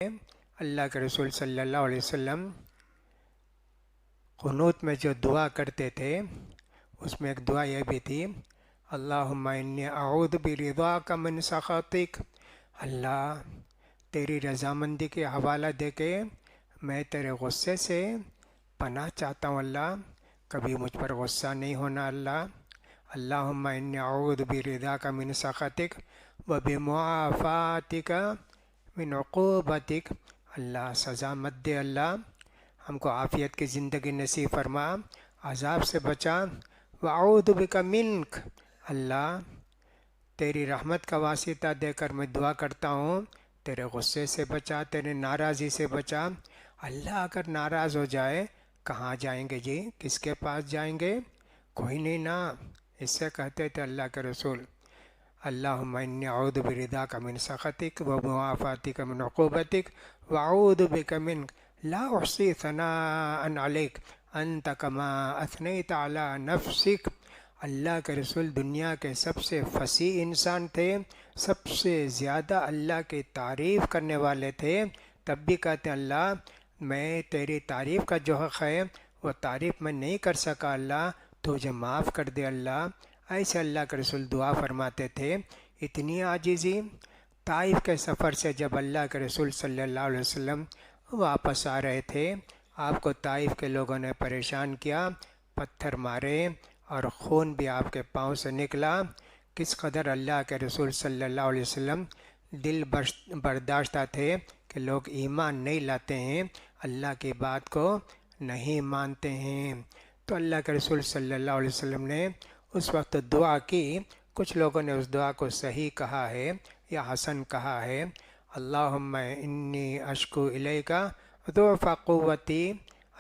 اللہ کے رسول صلی اللہ علیہ وسلم قنوت میں جو دعا کرتے تھے اس میں ایک دعا یہ بھی تھی، اللہم انی اعوذ برضاک من سخطک، اللہ تیری رضامندی کے حوالہ دے کے میں تیرے غصے سے پناہ چاہتا ہوں اللہ، کبھی مجھ پر غصہ نہیں ہونا اللہ۔ اللہم انی اعوذ برضاک من سخطک و بمعافاتک من عقوبتک، اللہ سزا مت دے اللہ، ہم کو عافیت کی زندگی نصیب فرما، عذاب سے بچا۔ وَأَعُوذُ بِكَ مِنْكَ، اللہ تیری رحمت کا واسطہ دے کر میں دعا کرتا ہوں تیرے غصے سے بچا، تیرے ناراضی سے بچا۔ اللہ اگر ناراض ہو جائے کہاں جائیں گے جی، کس کے پاس جائیں گے؟ کوئی نہیں نا۔ اس سے کہتے تھے اللہ کے رسول، اللہم انی اعوذ برضاک من سخطک و بمعافاتک من عقوبتک واعوذ بک منک لا احصی ثناء علیک انت کما اثنیت علی نفسک۔ اللہ کے رسول دنیا کے سب سے فصیح انسان تھے، سب سے زیادہ اللہ کی تعریف کرنے والے تھے، تب بھی کہتے ہیں اللہ میں تیری تعریف کا جو حق ہے وہ تعریف میں نہیں کر سکا اللہ، تو مجھے معاف کر دے اللہ۔ ایسے اللہ کے رسول دعا فرماتے تھے۔ اتنی عاجزی، طائف کے سفر سے جب اللہ کے رسول صلی اللہ علیہ وسلم واپس آ رہے تھے، آپ کو طائف کے لوگوں نے پریشان کیا، پتھر مارے اور خون بھی آپ کے پاؤں سے نکلا۔ کس قدر اللہ کے رسول صلی اللہ علیہ وسلم دل برداشتہ تھے کہ لوگ ایمان نہیں لاتے ہیں، اللہ کی بات کو نہیں مانتے ہیں۔ تو اللہ کے رسول صلی اللہ علیہ وسلم نے اس وقت دعا کی، کچھ لوگوں نے اس دعا کو صحیح کہا ہے یا حسن کہا ہے، اللہم انی اشکو الیک ضعف قوتی،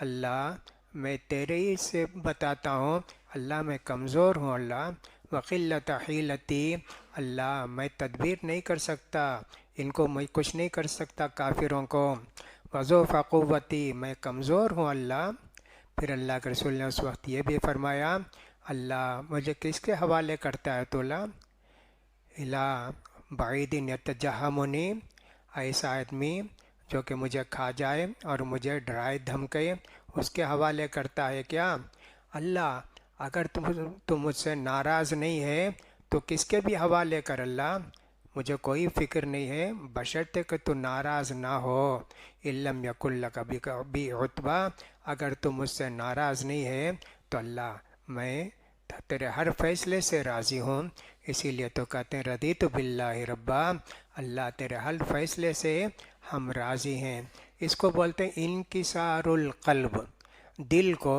اللہ میں تیرے ہی سے بتاتا ہوں اللہ میں کمزور ہوں اللہ، وقلت حیلتی، اللہ میں تدبیر نہیں کر سکتا، ان کو میں کچھ نہیں کر سکتا کافروں کو، وضعف قوتی میں کمزور ہوں اللہ۔ پھر اللہ کے رسول نے اس وقت یہ بھی فرمایا، اللہ مجھے کس کے حوالے کرتا ہے تو اللہ، الا بعید یتجہمنی، ایسا آدمی جو کہ مجھے کھا جائے اور مجھے ڈرائے دھمکے اس کے حوالے کرتا ہے کیا؟ اللہ اگر تم مجھ سے ناراض نہیں ہے تو کس کے بھی حوالے کر اللہ، مجھے کوئی فکر نہیں ہے بشرطے کہ تو ناراض نہ ہو۔ علم یکن لک بی عتبہ، اگر تم مجھ سے ناراض نہیں ہے تو اللہ میں تیرے ہر فیصلے سے راضی ہوں، اسی لیے تو کہتے ہیں رضیت باللہ ربا، اللہ تیرے ہر فیصلے سے ہم راضی ہیں۔ اس کو بولتے ہیں انکسار القلب، دل کو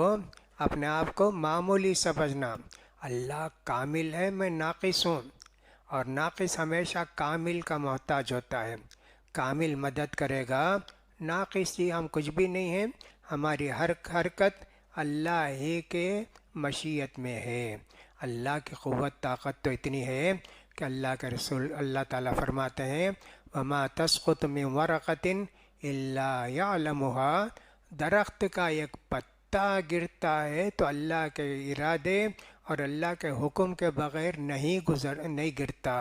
اپنے آپ کو معمولی سمجھنا، اللہ کامل ہے میں ناقص ہوں، اور ناقص ہمیشہ کامل کا محتاج ہوتا ہے، کامل مدد کرے گا، ناقص جی ہم کچھ بھی نہیں ہیں، ہماری ہر حرکت اللہ ہی کے مشیت میں ہے۔ اللہ کی قوت طاقت تو اتنی ہے کہ اللہ کے رسول اللہ تعالیٰ فرماتے ہیں وَمَا تَسْقُطُ مِنْ وَرَقَةٍ إِلَّا يَعْلَمُهَا، درخت کا ایک پتا گرتا ہے تو اللہ کے ارادے اور اللہ کے حکم کے بغیر نہیں گرتا۔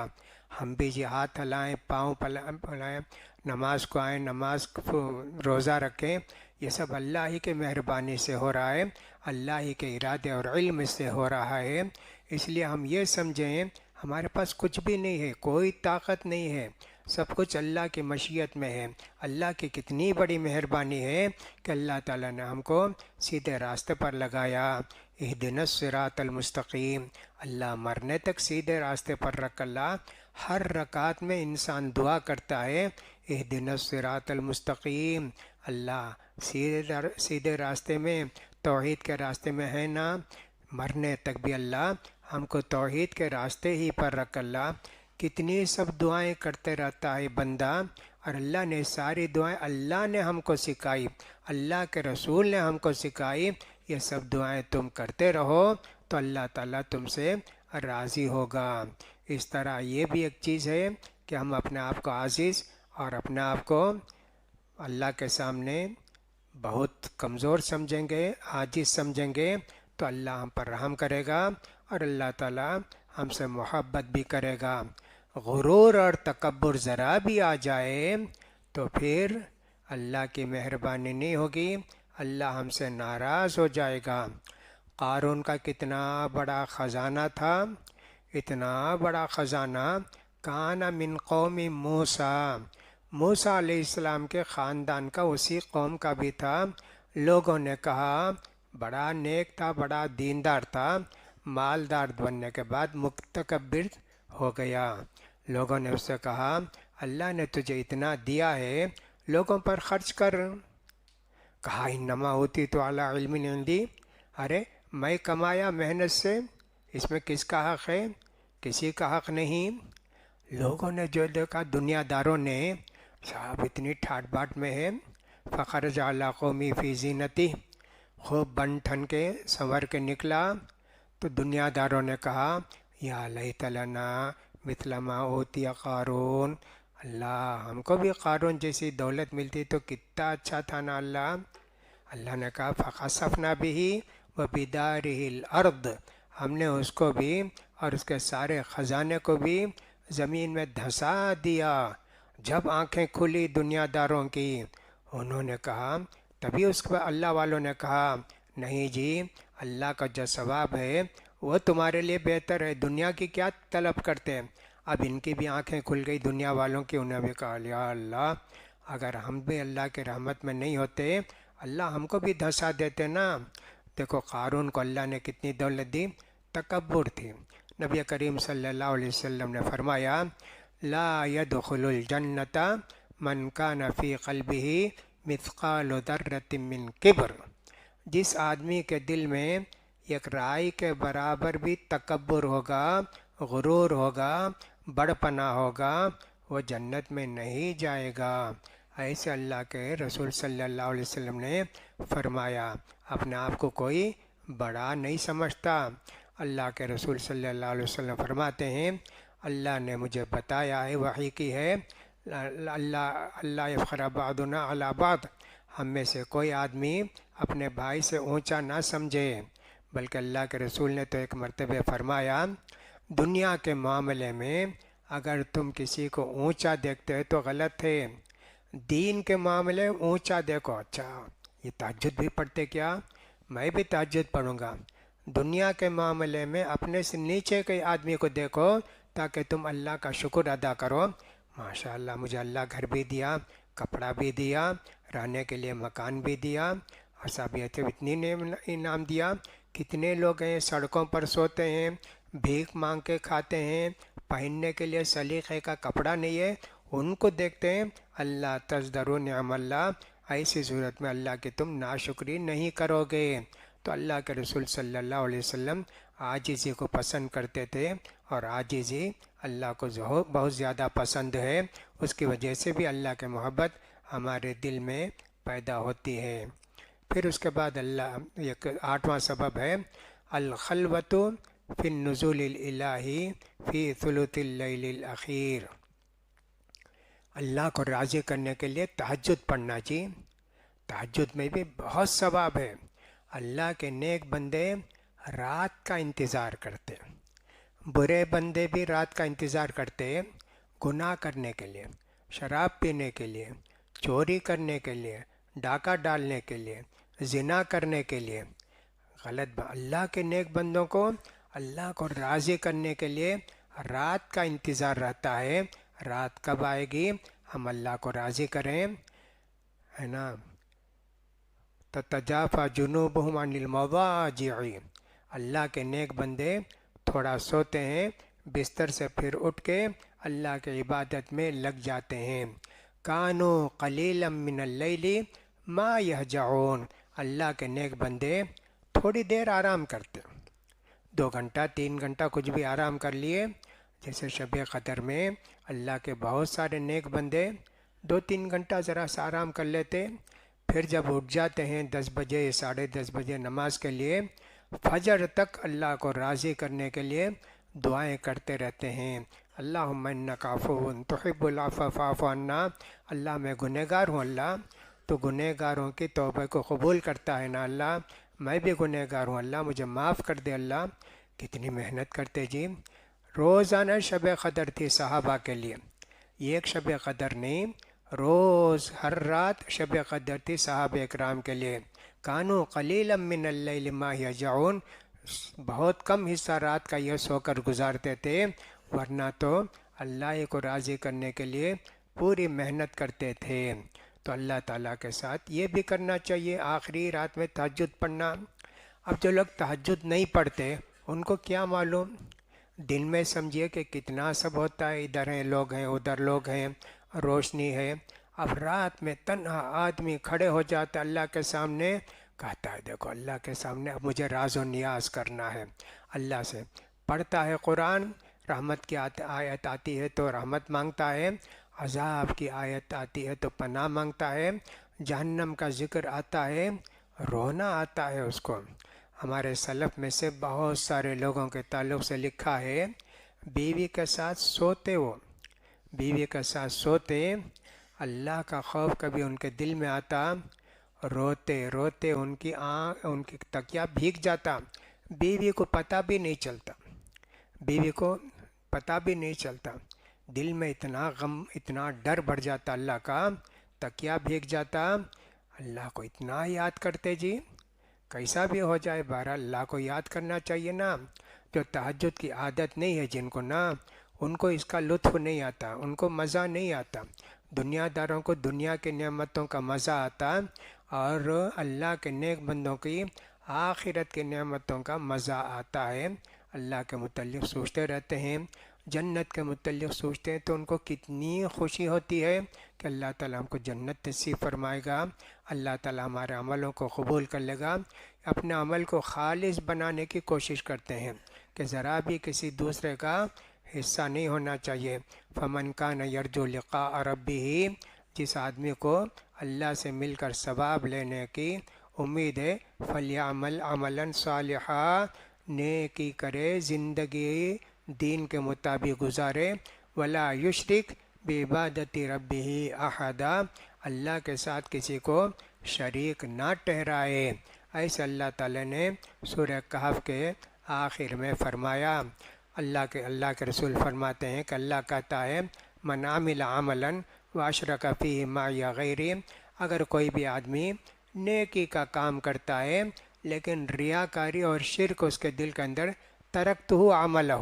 ہم بھی جی ہاتھ ہلائیں، پاؤں پھلائیں، نماز کو آئیں، نماز کو روزہ رکھیں، یہ سب اللہ ہی کے مہربانی سے ہو رہا ہے، اللہ ہی کے ارادے اور علم سے ہو رہا ہے۔ اس لیے ہم یہ سمجھیں ہمارے پاس کچھ بھی نہیں ہے، کوئی طاقت نہیں ہے، سب کچھ اللہ کی مشیت میں ہے۔ اللہ کی کتنی بڑی مہربانی ہے کہ اللہ تعالیٰ نے ہم کو سیدھے راستے پر لگایا، اہدنا الصراط المستقیم، اللہ مرنے تک سیدھے راستے پر رکھ۔ اللہ ہر رکعت میں انسان دعا کرتا ہے اہدنا الصراط المستقیم، اللہ سیدھے راستے میں، توحید کے راستے میں ہے نا، مرنے تک بھی اللہ ہم کو توحید کے راستے ہی پر رکھ۔ اللہ کتنی سب دعائیں کرتے رہتا ہے بندہ، اور اللہ نے ساری دعائیں اللہ نے ہم کو سکھائی، اللہ کے رسول نے ہم کو سکھائی، یہ سب دعائیں تم کرتے رہو تو اللہ تعالیٰ تم سے راضی ہوگا۔ اس طرح یہ بھی ایک چیز ہے کہ ہم اپنے آپ کو عاجز اور اپنے آپ کو اللہ کے سامنے بہت کمزور سمجھیں گے، عاجز سمجھیں گے تو اللہ ہم پر رحم کرے گا اور اللہ تعالیٰ ہم سے محبت بھی کرے گا۔ غرور اور تکبر ذرا بھی آ جائے تو پھر اللہ کی مہربانی نہیں ہوگی، اللہ ہم سے ناراض ہو جائے گا۔ قارون کا کتنا بڑا خزانہ تھا، اتنا بڑا خزانہ، کان من قوم موسیٰ، موسیٰ علیہ السلام کے خاندان کا، اسی قوم کا بھی تھا۔ لوگوں نے کہا بڑا نیک تھا، بڑا دیندار تھا، مالدار بننے کے بعد متکبر ہو گیا۔ لوگوں نے اس سے کہا اللہ نے تجھے اتنا دیا ہے، لوگوں پر خرچ کر۔ کہا انما اوتیت علی علم عندی، ارے میں کمایا محنت سے، اس میں کس کا حق ہے؟ کسی کا حق نہیں۔ لوگوں نے جو دیکھا، دنیا داروں نے، صاحب اتنی ٹھاٹ باٹ میں ہے، فخرج علی قومی فی زینتی، خوب بن ٹھن کے سنور کے نکلا، تو دنیا داروں نے کہا یا لیت لنا مثل ما اوتی قارون، اللہ ہم کو بھی قارون جیسی دولت ملتی تو کتنا اچھا تھا نا اللہ۔ اللہ نے کہا فخسفنا بہ وبدارہ الارض، ہم نے اس کو بھی اور اس کے سارے خزانے کو بھی زمین میں دھسا دیا۔ جب آنکھیں کھلی دنیا داروں کی، انہوں نے کہا، تبھی اس کو اللہ والوں نے کہا نہیں جی، اللہ کا جو ثواب ہے وہ تمہارے لیے بہتر ہے، دنیا کی کیا طلب کرتے ہیں۔ اب ان کی بھی آنکھیں کھل گئی دنیا والوں کی، انہوں نے بھی کہا یا اللہ اگر ہم بھی اللہ کے رحمت میں نہیں ہوتے، اللہ ہم کو بھی دھسا دیتے نا۔ دیکھو قارون کو اللہ نے کتنی دولت دی، تکبر تھی۔ نبی کریم صلی اللہ علیہ وسلم نے فرمایا لا يدخل الجنت من کان فی قلبہ مثقال ذرۃ من کبر، جس آدمی کے دل میں ایک رائی کے برابر بھی تکبر ہوگا، غرور ہوگا، بڑپنا ہوگا، وہ جنت میں نہیں جائے گا۔ ایسے اللہ کے رسول صلی اللہ علیہ وسلم نے فرمایا، اپنے آپ کو کوئی بڑا نہیں سمجھتا۔ اللہ کے رسول صلی اللہ علیہ وسلم فرماتے ہیں اللہ نے مجھے بتایا ہے، وحی کی ہے، اللہ یفخر بعضنا علی بعض، ہم میں سے کوئی آدمی اپنے بھائی سے اونچا نہ سمجھے، بلکہ اللہ کے رسول نے تو ایک مرتبہ فرمایا دنیا کے معاملے میں اگر تم کسی کو اونچا دیکھتے ہو تو غلط ہے، دین کے معاملے میں اونچا دیکھو۔ اچھا یہ تہجد بھی پڑھتے کیا؟ میں بھی تہجد پڑھوں گا۔ دنیا کے معاملے میں اپنے سے نیچے کے آدمی کو دیکھو تاکہ تم اللہ کا شکر ادا کرو۔ ماشاء اللہ مجھے اللہ گھر بھی دیا، کپڑا بھی دیا، رہنے کے لیے مکان بھی دیا، اور صابیت اتنی نے انعام دیا۔ کتنے لوگ ہیں سڑکوں پر سوتے ہیں، بھیک مانگ کے کھاتے ہیں، پہننے کے لیے سلیقے کا کپڑا نہیں ہے، ان کو دیکھتے ہیں اللہ تزدروا نعم اللہ، ایسی صورت میں اللہ کی تم ناشکری نہیں کرو گے۔ تو اللہ کے رسول صلی اللہ علیہ وسلم عاجزی کو پسند کرتے تھے، اور عاجزی اللہ کو بہت زیادہ پسند ہے، اس کی وجہ سے بھی اللہ کی محبت ہمارے دل میں پیدا ہوتی ہے۔ پھر اس کے بعد اللہ ایک 8واں سبب ہے الخلوۃ فی النزول الالہی فی ثلث اللیل الاخیر، اللہ کو راضی کرنے کے لیے تہجد پڑھنا چاہیے۔ تہجد میں بھی بہت ثواب ہے۔ اللہ کے نیک بندے رات کا انتظار کرتے، برے بندے بھی رات کا انتظار کرتے، گناہ کرنے کے لیے، شراب پینے کے لیے، چوری کرنے کے لیے، ڈاکہ ڈالنے کے لیے، زنا کرنے کے لیے، اللہ کے نیک بندوں کو اللہ کو راضی کرنے کے لیے رات کا انتظار رہتا ہے، رات کب آئے گی ہم اللہ کو راضی کریں، ہے نا۔ تتجافی جنوبہم عن المضاجع، اللہ کے نیک بندے تھوڑا سوتے ہیں، بستر سے پھر اٹھ کے اللہ کی عبادت میں لگ جاتے ہیں۔ کانوا قلیلا من اللیل ما یہجعون، اللہ کے نیک بندے تھوڑی دیر آرام کرتے، 2 گھنٹہ 3 گھنٹہ کچھ بھی آرام کر لیے۔ جیسے شب قدر میں اللہ کے بہت سارے نیک بندے 2-3 گھنٹہ ذرا سا آرام کر لیتے، پھر جب اٹھ جاتے ہیں 10 بجے 10:30 بجے نماز کے لیے، فجر تک اللہ کو راضی کرنے کے لیے دعائیں کرتے رہتے ہیں۔ اللہم انک عفو تحب العفو فاعف عنا، اللہ میں گنہگار ہوں، اللہ تو گنہگاروں کی توبہ کو قبول کرتا ہے نا، اللہ میں بھی گنہگار ہوں، اللہ مجھے معاف کر دے۔ اللہ کتنی محنت کرتے جی، روزانہ شب قدر تھی صحابہ کے لیے، ایک شب قدر نہیں، روز ہر رات شب قدر تھی صحابہ اکرام کے لیے. کانو قلیلا من اللیل ما یہجعون، بہت کم حصہ رات کا یہ سو کر گزارتے تھے، ورنہ تو اللہ کو راضی کرنے کے لیے پوری محنت کرتے تھے. تو اللہ تعالیٰ کے ساتھ یہ بھی کرنا چاہیے، آخری رات میں تہجد پڑھنا. اب جو لوگ تہجد نہیں پڑھتے ان کو کیا معلوم، دن میں سمجھیے کہ کتنا سب ہوتا ہے، ادھر ہیں لوگ ہیں، ادھر لوگ ہیں، روشنی ہے. اب رات میں تنہا آدمی کھڑے ہو جاتا ہے اللہ کے سامنے، کہتا ہے دیکھو اللہ کے سامنے اب مجھے راز و نیاز کرنا ہے اللہ سے. پڑھتا ہے قرآن، رحمت کی آیت آتی ہے تو رحمت مانگتا ہے، عذاب کی آیت آتی ہے تو پناہ مانگتا ہے، جہنم کا ذکر آتا ہے رونا آتا ہے اس کو. ہمارے سلف میں سے بہت سارے لوگوں کے تعلق سے لکھا ہے، بیوی کے ساتھ سوتے، وہ بیوی کے ساتھ سوتے، اللہ کا خوف کبھی ان کے دل میں آتا، روتے روتے ان کی آنکھ، ان کی تکیہ بھیگ جاتا، بیوی کو پتہ بھی نہیں چلتا، بیوی کو پتہ بھی نہیں چلتا. دل میں اتنا غم، اتنا ڈر بڑھ جاتا اللہ کا، تکیہ بھیگ جاتا. اللہ کو اتنا یاد کرتے جی، کیسا بھی ہو جائے بہرحال اللہ کو یاد کرنا چاہیے نا. جو تہجد کی عادت نہیں ہے جن کو نا، ان کو اس کا لطف نہیں آتا، ان کو مزہ نہیں آتا. دنیا داروں کو دنیا کی نعمتوں کا مزہ آتا، اور اللہ کے نیک بندوں کی آخرت کی نعمتوں کا مزہ آتا ہے. اللہ کے متعلق سوچتے رہتے ہیں، جنت کے متعلق سوچتے ہیں تو ان کو کتنی خوشی ہوتی ہے کہ اللہ تعالیٰ ہم کو جنت نصیب فرمائے گا، اللہ تعالیٰ ہمارے عملوں کو قبول کر لے گا. اپنے عمل کو خالص بنانے کی کوشش کرتے ہیں کہ ذرا بھی کسی دوسرے کا حصہ نہیں ہونا چاہیے. فمن کان یرجو لقاء ربہ، جس آدمی کو اللہ سے مل کر ثواب لینے کی امید ہے، فلیعمل عملا صالحا، نیکی کرے، زندگی دین کے مطابق گزارے، ولا یشرک بعبادت ربہ احدا، اللہ کے ساتھ کسی کو شریک نہ ٹھہرائے. ایسے اللہ تعالیٰ نے سورہ کہف کے آخر میں فرمایا. اللہ کے رسول فرماتے ہیں کہ اللہ کہتا ہے، من عمل عملا واشرک فیہ معی غیری، اگر کوئی بھی آدمی نیکی کا کام کرتا ہے لیکن ریاکاری اور شرک اس کے دل کے اندر، ترکتہ عملہ،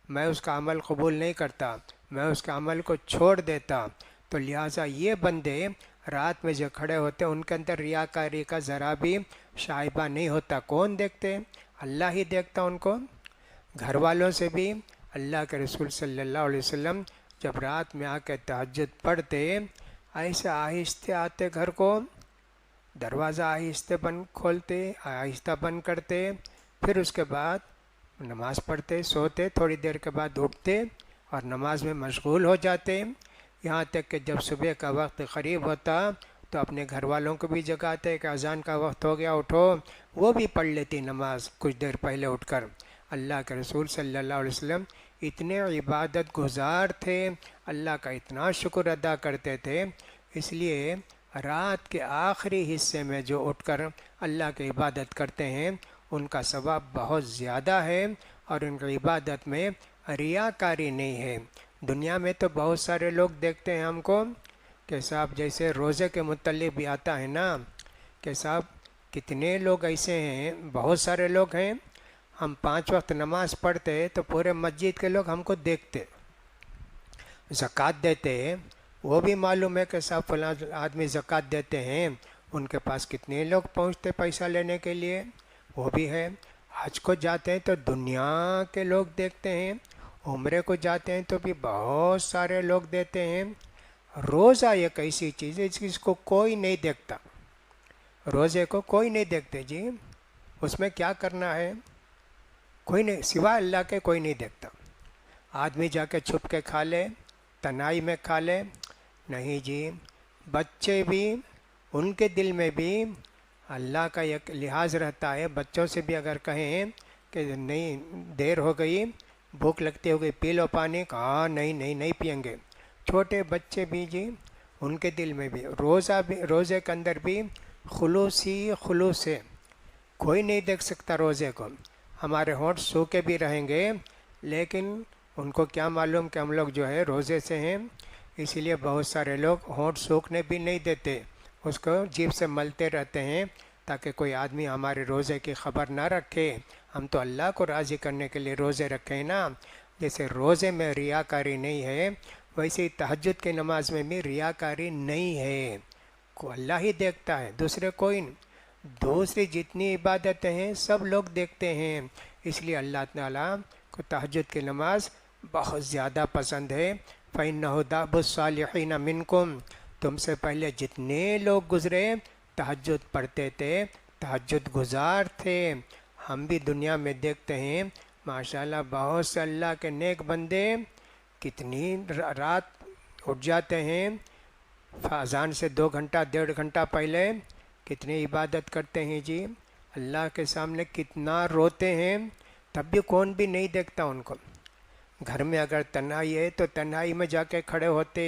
میں اس کا عمل قبول نہیں کرتا، میں اس کے عمل کو چھوڑ دیتا. تو لہٰذا یہ بندے رات میں جو کھڑے ہوتے ہیں ان کے اندر ریاکاری کا ذرا بھی شائبہ نہیں ہوتا. کون دیکھتے؟ اللہ ہی دیکھتا ان کو. گھر والوں سے بھی اللہ کے رسول صلی اللہ علیہ وسلم جب رات میں آ کے تہجد پڑھتے، ایسے آہستہ آتے گھر کو، دروازہ آہستہ بند کھولتے، آہستہ بند کرتے، پھر اس کے بعد نماز پڑھتے، سوتے، تھوڑی دیر کے بعد اٹھتے اور نماز میں مشغول ہو جاتے. یہاں تک کہ جب صبح کا وقت قریب ہوتا تو اپنے گھر والوں کو بھی جگاتے کہ اذان کا وقت ہو گیا اٹھو، وہ بھی پڑھ لیتی نماز کچھ دیر پہلے اٹھ کر. اللہ کے رسول صلی اللہ علیہ وسلم اتنے عبادت گزار تھے، اللہ کا اتنا شکر ادا کرتے تھے، اس لیے رات کے آخری حصے میں جو اٹھ کر اللہ کی عبادت کرتے ہیں ان کا ثواب بہت زیادہ ہے، اور ان کی عبادت میں ریاکاری نہیں ہے. دنیا میں تو بہت سارے لوگ دیکھتے ہیں ہم کو کہ صاحب جیسے روزے کے متعلق بھی آتا ہے نا کہ صاحب کتنے لوگ ایسے ہیں، بہت سارے لوگ ہیں، ہم 5 وقت نماز پڑھتے تو پورے مسجد کے لوگ ہم کو دیکھتے، زکوٰۃ دیتے، وہ بھی معلوم ہے کہ صاحب فلاں آدمی زکوٰۃ دیتے ہیں، ان کے پاس کتنے لوگ پہنچتے پیسہ لینے کے لیے، وہ بھی ہے. حج کو جاتے ہیں تو دنیا کے لوگ دیکھتے ہیں، عمرے کو جاتے ہیں تو بھی بہت سارے لوگ دیتے ہیں. روزہ ایک ایسی چیز ہے جس کو کوئی نہیں دیکھتا، روزے کو کوئی نہیں دیکھتے جی، اس میں کیا کرنا ہے، کوئی نہیں سوائے اللہ کے، کوئی نہیں دیکھتا. آدمی جا کے چھپ کے کھا لے، تنہائی میں کھا لے، نہیں جی. بچے بھی، ان کے دل میں بھی اللہ کا ایک لحاظ رہتا ہے. بچوں سے بھی اگر کہیں کہ نہیں دیر ہو گئی، بھوک لگتی ہوگی، پی لو پانی، کہاں نہیں پئیں گے. چھوٹے بچے بھی جی، ان کے دل میں بھی روزے کے اندر بھی خلوص ہے، کوئی نہیں دیکھ سکتا روزے کو. ہمارے ہونٹ سوکھے بھی رہیں گے لیکن ان کو کیا معلوم کہ ہم لوگ جو ہے روزے سے ہیں. اسی لیے بہت سارے لوگ ہونٹ سوکھنے بھی نہیں دیتے، اس کو جیب سے ملتے رہتے ہیں تاکہ کوئی آدمی ہمارے روزے کی خبر نہ رکھے۔ ہم تو اللہ کو راضی کرنے کے لیے روزے رکھیں نا۔ جیسے روزے میں ریاکاری نہیں ہے، ویسے ہی تہجد کی نماز میں بھی ریاکاری نہیں ہے، کو اللہ ہی دیکھتا ہے، دوسرے کوئی نہیں۔ دوسری جتنی عبادتیں ہیں سب لوگ دیکھتے ہیں، اس لیے اللہ تعالیٰ کو تہجد کی نماز بہت زیادہ پسند ہے۔ فَإِنَّهُ دَأْبُ الصَّالِحِينَ مِنْكُمْ، تم سے پہلے جتنے لوگ گزرے تہجد پڑھتے تھے، تہجد گزار تھے۔ ہم بھی دنیا میں دیکھتے ہیں ماشاءاللہ بہت سے اللہ کے نیک بندے کتنی رات اٹھ جاتے ہیں، اذان سے 2 گھنٹہ 1.5 گھنٹہ پہلے کتنی عبادت کرتے ہیں جی، اللہ کے سامنے کتنا روتے ہیں، تب بھی کون بھی نہیں دیکھتا ان کو۔ گھر میں اگر تنہائی ہے تو تنہائی میں جا کے کھڑے ہوتے،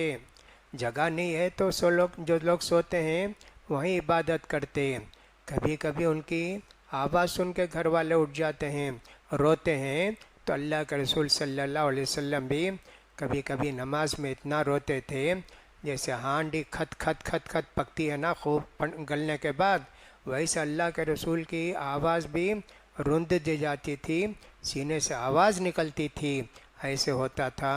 جگہ نہیں ہے تو جو لوگ سوتے ہیں وہیں عبادت کرتے۔ کبھی کبھی ان کی آواز سن کے گھر والے اٹھ جاتے ہیں، روتے ہیں، تو اللہ کے رسول صلی اللہ علیہ وسلم بھی کبھی کبھی نماز میں اتنا روتے تھے جیسے ہانڈی کھت کھت کھت کھت پکتی ہے نا خوب گلنے کے بعد، ویسے اللہ کے رسول کی آواز بھی رند دی جاتی تھی، سینے سے آواز نکلتی تھی، ایسے ہوتا تھا۔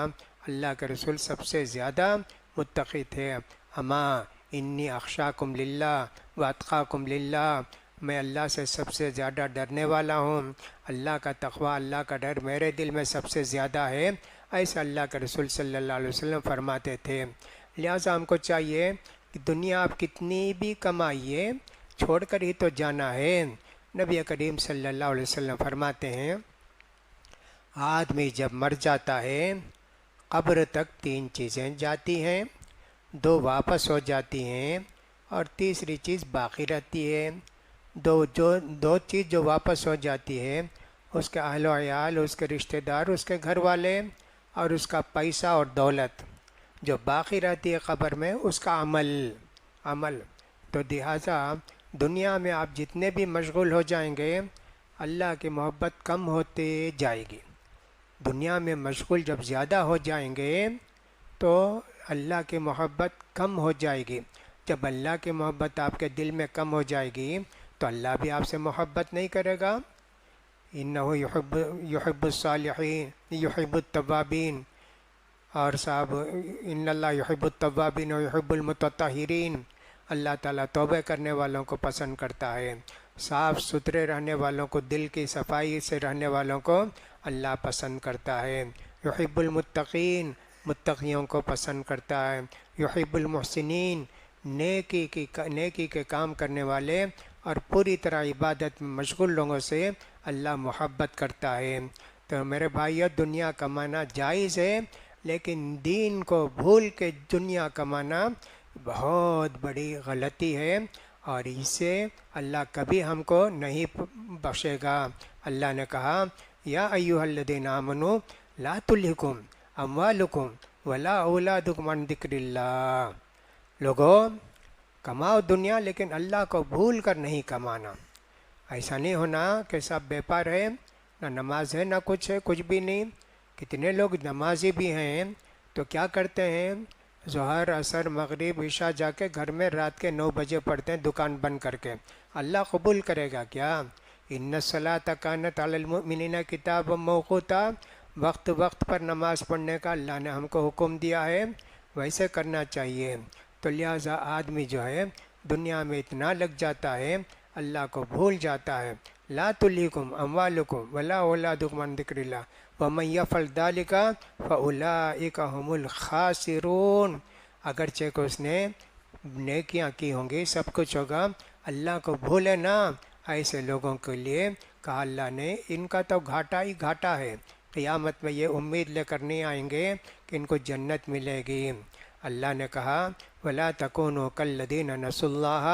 اللہ کے رسول سب سے زیادہ متقی تھے۔ اما انی اخشاکم للہ واتقاکم للہ، میں اللہ سے سب سے زیادہ ڈرنے والا ہوں، اللہ کا تقوی، اللہ کا ڈر میرے دل میں سب سے زیادہ ہے، ایسا اللہ کے رسول صلی اللہ علیہ وسلم فرماتے تھے۔ لہٰذا ہم کو چاہیے کہ دنیا آپ کتنی بھی کمائیے چھوڑ کر ہی تو جانا ہے۔ نبی کریم صلی اللہ علیہ وسلم فرماتے ہیں آدمی جب مر جاتا ہے قبر تک 3 چیزیں جاتی ہیں، 2 واپس ہو جاتی ہیں اور تیسری چیز باقی رہتی ہے۔ دو چیز جو واپس ہو جاتی ہے اس کے اہل و عیال، اس کے رشتہ دار، اس کے گھر والے اور اس کا پیسہ اور دولت، جو باقی رہتی ہے قبر میں اس کا عمل۔ تو لہٰذا دنیا میں آپ جتنے بھی مشغول ہو جائیں گے اللہ کی محبت کم ہوتے جائے گی۔ دنیا میں مشغول جب زیادہ ہو جائیں گے تو اللہ کی محبت کم ہو جائے گی۔ جب اللہ کی محبت آپ کے دل میں کم ہو جائے گی تو اللہ بھی آپ سے محبت نہیں کرے گا۔ انہ یحب الصالحین یحب التوابین، اور صاحب ان اللہ یحب التوابین و یحب المتطہرین، اللہ تعالیٰ توبہ کرنے والوں کو پسند کرتا ہے، صاف ستھرے رہنے والوں کو، دل کی صفائی سے رہنے والوں کو اللہ پسند کرتا ہے۔ یحب المتقین، متقیوں کو پسند کرتا ہے۔ یحب المحسنین، نیکی کے کام کرنے والے اور پوری طرح عبادت میں مشغول لوگوں سے اللہ محبت کرتا ہے۔ تو میرے بھائیو، دنیا کمانا جائز ہے، لیکن دین کو بھول کے دنیا کمانا بہت بڑی غلطی ہے، اور اس سے اللہ کبھی ہم کو نہیں بخشے گا۔ اللہ نے کہا یا ایھا الذین آمنوا لا تلھکم اموالکم ولا اولادکم عن ذکر اللہ، لوگو کماؤ دنیا لیکن اللہ کو بھول کر نہیں کمانا۔ ایسا نہیں ہونا کہ سب بیپار ہے، نہ نماز ہے نہ کچھ ہے، کچھ بھی نہیں۔ کتنے لوگ نمازی بھی ہیں تو کیا کرتے ہیں، ظہر عصر مغرب عشاء جا کے گھر میں رات کے 9 بجے پڑھتے ہیں دکان بند کر کے، اللہ قبول کرے گا کیا؟ ان الصلاۃ کانت علی المؤمنین کتابا موقوتا، وقت پر نماز پڑھنے کا اللہ نے ہم کو حکم دیا ہے، ویسے کرنا چاہیے۔ تو لہٰذا آدمی جو ہے دنیا میں اتنا لگ جاتا ہے اللہ کو بھول جاتا ہے۔ لا تلھکم اموالکم ولا اولادکم عن ذکر اللہ ومن یفعل ذلک فاولئک هم الخاسرون، اگرچہ کہ اس نے نیکیاں کی ہوں گی، سب کچھ ہوگا، اللہ کو بھولے نا، ایسے لوگوں کے لیے کہا اللہ نے ان کا تو گھاٹا ہی گھاٹا ہے، قیامت میں یہ امید لے کر نہیں آئیں گے کہ ان کو جنت ملے گی۔ اللہ نے کہا وَلَا تَكُونُوا كَالَّذِينَ نَسُوا اللَّهَ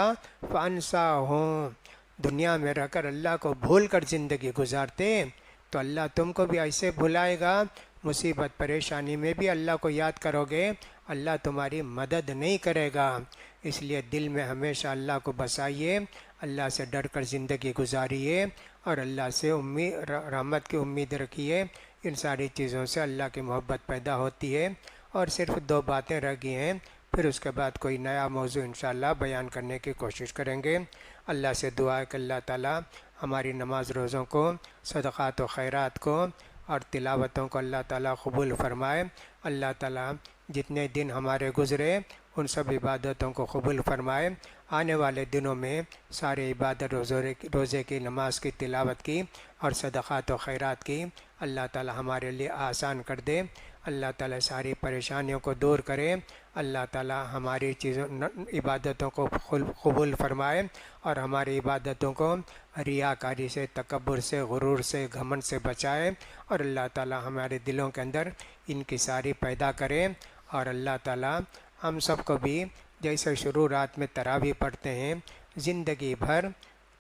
فَأَنسَاهُمْ، دنیا میں رہ کر اللہ کو بھول کر زندگی گزارتے تو اللہ تم کو بھی ایسے بھلائے گا، مصیبت پریشانی میں بھی اللہ کو یاد کرو گے، اللہ تمہاری مدد نہیں کرے گا۔ اس لیے دل میں ہمیشہ اللہ کو بسائیے، اللہ سے ڈر کر زندگی گزاریے اور اللہ سے رحمت کی امید رکھیے۔ ان ساری چیزوں سے اللہ کی محبت پیدا ہوتی ہے اور صرف 2 باتیں رہ گئی ہیں، پھر اس کے بعد کوئی نیا موضوع انشاءاللہ بیان کرنے کی کوشش کریں گے۔ اللہ سے دعا ہے کہ اللہ تعالیٰ ہماری نماز روزوں کو، صدقات و خیرات کو اور تلاوتوں کو اللہ تعالیٰ قبول فرمائے۔ اللہ تعالیٰ جتنے دن ہمارے گزرے ان سب عبادتوں کو قبول فرمائے۔ آنے والے دنوں میں سارے عبادت روزے کی، نماز کی، تلاوت کی اور صدقات و خیرات کی اللہ تعالیٰ ہمارے لیے آسان کر دے۔ اللہ تعالیٰ ساری پریشانیوں کو دور کرے۔ اللہ تعالیٰ ہماری عبادتوں کو قبول فرمائے اور ہماری عبادتوں کو ریاکاری سے، تکبر سے، غرور سے، گھمنڈ سے بچائے، اور اللہ تعالیٰ ہمارے دلوں کے اندر انکساری پیدا کرے۔ اور اللہ تعالیٰ ہم سب کو بھی جیسے شروع رات میں تراویح پڑھتے ہیں، زندگی بھر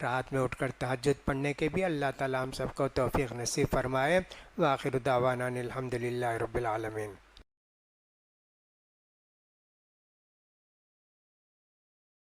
رات میں اٹھ کر تہجد پڑھنے کے بھی اللہ تعالیٰ ہم سب کو توفیق نصیب فرمائے۔ وآخر دعوانا الحمد للہ رب العالمین۔